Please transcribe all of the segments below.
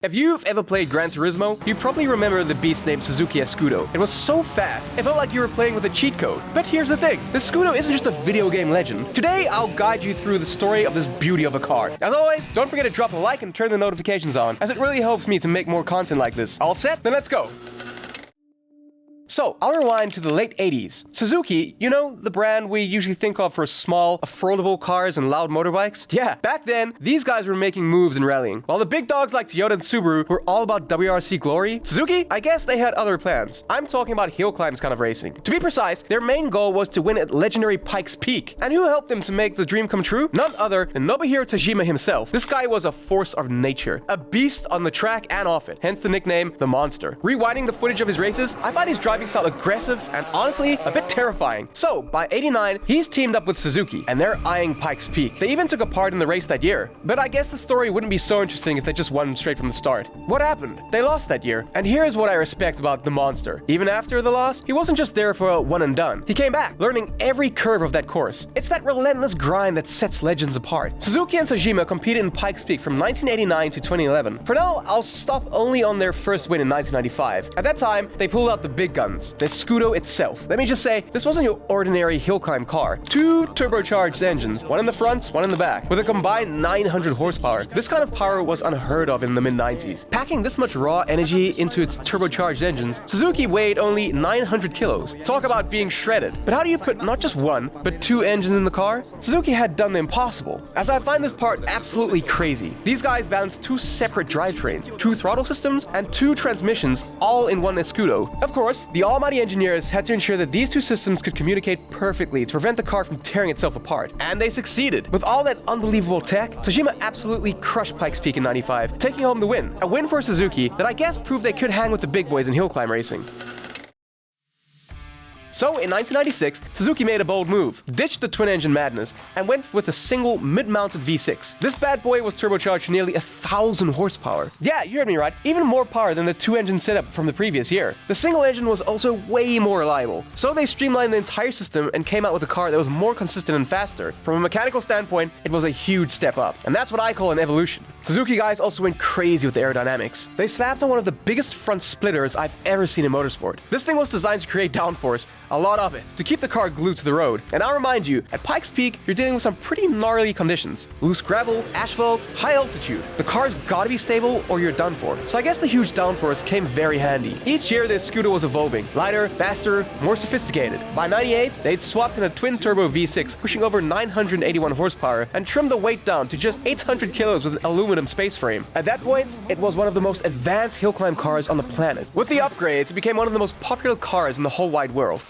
If you've ever played Gran Turismo, you probably remember the beast named Suzuki Escudo. It was so fast, it felt like you were playing with a cheat code. But here's the thing, the Escudo isn't just a video game legend. Today, I'll guide you through the story of this beauty of a car. As always, don't forget to drop a like and turn the notifications on, as it really helps me to make more content like this. All set? Then let's go! So, I'll rewind to the late 80s. Suzuki, you know, the brand we usually think of for small, affordable cars and loud motorbikes? Yeah, back then, these guys were making moves in rallying. While the big dogs like Toyota and Subaru were all about WRC glory, Suzuki, I guess they had other plans. I'm talking about hill climbs kind of racing. To be precise, their main goal was to win at legendary Pikes Peak. And who helped them to make the dream come true? None other than Nobuhiro Tajima himself. This guy was a force of nature, a beast on the track and off it, hence the nickname, the Monster. Rewinding the footage of his races, I find his driving style aggressive and honestly a bit terrifying. So, by 89, he's teamed up with Suzuki, and they're eyeing Pikes Peak. They even took a part in the race that year. But I guess the story wouldn't be so interesting if they just won straight from the start. What happened? They lost that year. And here's what I respect about the Monster. Even after the loss, he wasn't just there for a one and done. He came back, learning every curve of that course. It's that relentless grind that sets legends apart. Suzuki and Tajima competed in Pikes Peak from 1989 to 2011. For now, I'll stop only on their first win in 1995. At that time, they pulled out the big guns. The Escudo itself. Let me just say, this wasn't your ordinary hill climb car. Two turbocharged engines, one in the front, one in the back, with a combined 900 horsepower. This kind of power was unheard of in the mid-90s. Packing this much raw energy into its turbocharged engines, Suzuki weighed only 900 kilos. Talk about being shredded. But how do you put not just one, but two engines in the car? Suzuki had done the impossible. As I find this part absolutely crazy. These guys balanced two separate drivetrains, two throttle systems, and two transmissions, all in one Escudo. Of course, the almighty engineers had to ensure that these two systems could communicate perfectly to prevent the car from tearing itself apart. And they succeeded. With all that unbelievable tech, Tajima absolutely crushed Pikes Peak in 95, taking home the win. A win for Suzuki that I guess proved they could hang with the big boys in hill climb racing. So, in 1996, Suzuki made a bold move, ditched the twin-engine madness, and went with a single mid-mounted V6. This bad boy was turbocharged to nearly 1,000 horsepower. Yeah, you heard me right, even more power than the two-engine setup from the previous year. The single engine was also way more reliable, so they streamlined the entire system and came out with a car that was more consistent and faster. From a mechanical standpoint, it was a huge step up, and that's what I call an evolution. Suzuki guys also went crazy with the aerodynamics. They slapped on one of the biggest front splitters I've ever seen in motorsport. This thing was designed to create downforce, a lot of it, to keep the car glued to the road. And I'll remind you, at Pikes Peak, you're dealing with some pretty gnarly conditions. Loose gravel, asphalt, high altitude. The car's gotta be stable or you're done for. So I guess the huge downforce came very handy. Each year, the Escudo was evolving. Lighter, faster, more sophisticated. By 98, they'd swapped in a twin-turbo V6, pushing over 981 horsepower, and trimmed the weight down to just 800 kilos with an aluminum space frame. At that point, it was one of the most advanced hill climb cars on the planet. With the upgrades, it became one of the most popular cars in the whole wide world.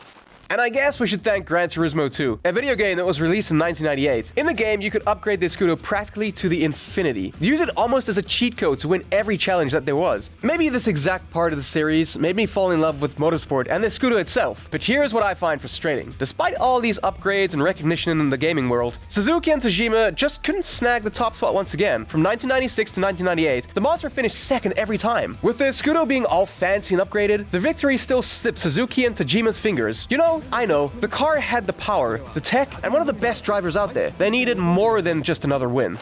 And I guess we should thank Gran Turismo 2, a video game that was released in 1998. In the game, you could upgrade the Escudo practically to the infinity. Use it almost as a cheat code to win every challenge that there was. Maybe this exact part of the series made me fall in love with motorsport and the Escudo itself. But here's what I find frustrating. Despite all these upgrades and recognition in the gaming world, Suzuki and Tajima just couldn't snag the top spot once again. From 1996 to 1998, the Monster finished second every time. With the Escudo being all fancy and upgraded, the victory still slipped Suzuki and Tajima's fingers. You know, I know, the car had the power, the tech, and one of the best drivers out there. They needed more than just another win.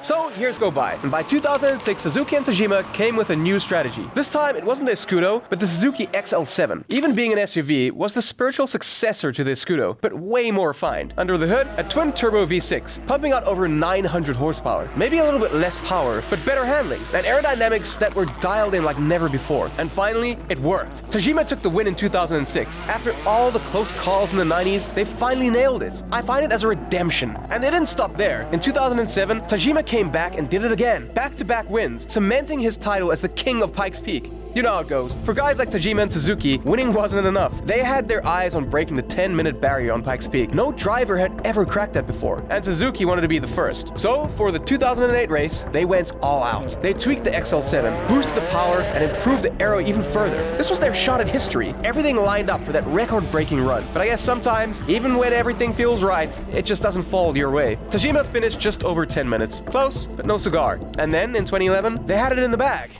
So, years go by, and by 2006, Suzuki and Tajima came with a new strategy. This time, it wasn't the Escudo, but the Suzuki XL7. Even being an SUV, was the spiritual successor to the Escudo, but way more refined. Under the hood, a twin-turbo V6, pumping out over 900 horsepower. Maybe a little bit less power, but better handling, and aerodynamics that were dialed in like never before. And finally, it worked. Tajima took the win in 2006. After all the close calls in the 90s, they finally nailed it. I find it as a redemption. And they didn't stop there. In 2007, Tajima came back and did it again. Back-to-back wins, cementing his title as the king of Pikes Peak. You know how it goes. For guys like Tajima and Suzuki, winning wasn't enough. They had their eyes on breaking the 10-minute barrier on Pikes Peak. No driver had ever cracked that before, and Suzuki wanted to be the first. So, for the 2008 race, they went all out. They tweaked the XL7, boosted the power, and improved the aero even further. This was their shot at history. Everything lined up for that record-breaking run. But I guess sometimes, even when everything feels right, it just doesn't fall your way. Tajima finished just over 10 minutes. Close, but no cigar. And then, in 2011, they had it in the bag.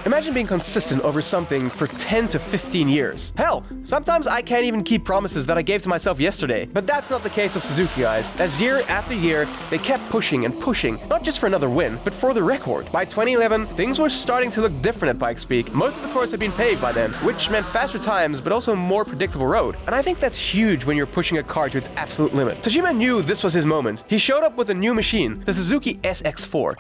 Imagine being consistent over something for 10 to 15 years. Hell, sometimes I can't even keep promises that I gave to myself yesterday. But that's not the case of Suzuki, guys, as year after year, they kept pushing and pushing, not just for another win, but for the record. By 2011, things were starting to look different at Pikes Peak. Most of the course had been paved by then, which meant faster times, but also a more predictable road. And I think that's huge when you're pushing a car to its absolute limit. Tajima knew this was his moment. He showed up with a new machine, the Suzuki SX4.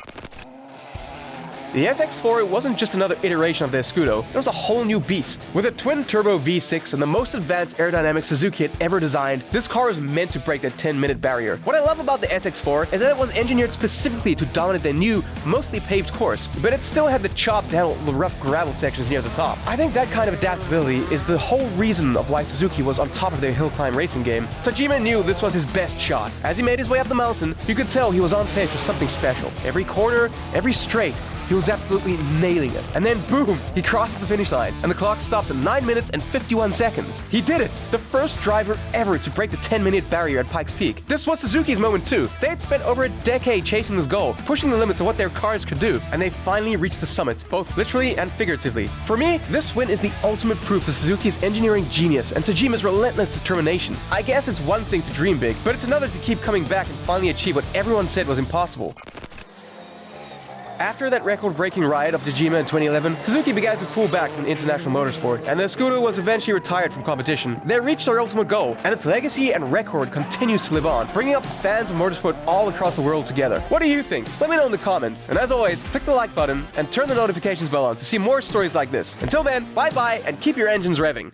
The SX4 wasn't just another iteration of the Escudo, it was a whole new beast. With a twin-turbo V6 and the most advanced aerodynamics Suzuki had ever designed, this car was meant to break the 10-minute barrier. What I love about the SX4 is that it was engineered specifically to dominate the new, mostly paved course, but it still had the chops to handle the rough gravel sections near the top. I think that kind of adaptability is the whole reason of why Suzuki was on top of their hill climb racing game. Tajima knew this was his best shot. As he made his way up the mountain, you could tell he was on pace for something special. Every corner, every straight, he was absolutely nailing it. And then boom, he crosses the finish line, and the clock stops at 9 minutes and 51 seconds. He did it! The first driver ever to break the 10-minute barrier at Pikes Peak. This was Suzuki's moment too. They had spent over a decade chasing this goal, pushing the limits of what their cars could do, and they finally reached the summit, both literally and figuratively. For me, this win is the ultimate proof of Suzuki's engineering genius and Tajima's relentless determination. I guess it's one thing to dream big, but it's another to keep coming back and finally achieve what everyone said was impossible. After that record-breaking ride of Tajima in 2011, Suzuki began to pull back from international motorsport, and the Escudo was eventually retired from competition. They reached their ultimate goal, and its legacy and record continues to live on, bringing up fans of motorsport all across the world together. What do you think? Let me know in the comments, and as always, click the like button and turn the notifications bell on to see more stories like this. Until then, bye-bye, and keep your engines revving.